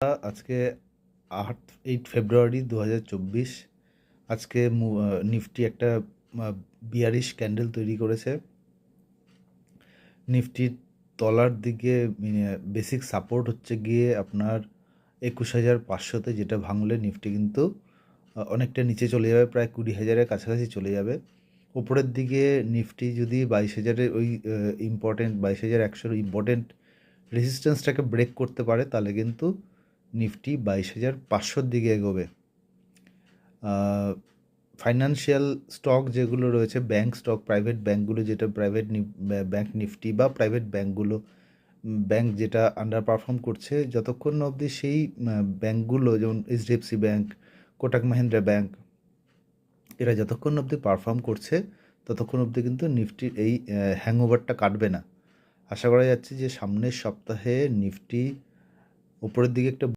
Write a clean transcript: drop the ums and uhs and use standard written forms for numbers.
আজকে 8 ফেব্রুয়ারি 2024। আজকে নিফটি একটা বিয়ারিশ ক্যান্ডেল তৈরি করেছে। নিফটির তলার দিকে বেসিক সাপোর্ট হচ্ছে গিয়ে আপনার 21,500-তে, যেটা ভাঙলে নিফটি কিন্তু অনেকটা নিচে চলে যাবে, প্রায় 20,000-এর কাছাকাছি চলে যাবে। ওপরের দিকে নিফটি যদি 22,000-এর ওই ইম্পর্টেন্ট 22,100-র ইম্পর্টেন্ট রেজিস্ট্যান্সটাকে ব্রেক করতে পারে, তাহলে কিন্তু নিফটি 22,500-র দিকে এগোবে। ফাইন্যান্সিয়াল স্টক যেগুলো রয়েছে, ব্যাংক স্টক, প্রাইভেট ব্যাঙ্কগুলো, যেটা প্রাইভেট ব্যাংক নিফটি বা প্রাইভেট ব্যাঙ্কগুলো, ব্যাংক যেটা আন্ডার পারফর্ম করছে, যতক্ষণ না অবধি সেই ব্যাঙ্কগুলো, যেমন HDFC bank, Kotak Mahindra bank, এরা যতক্ষণ অবধি পারফর্ম করছে ততক্ষণ অবধি কিন্তু নিফটির এই হ্যাংওভারটা কাটবে না। আশা করা যাচ্ছে যে সামনের সপ্তাহে নিফটি উপরের দিকে একটা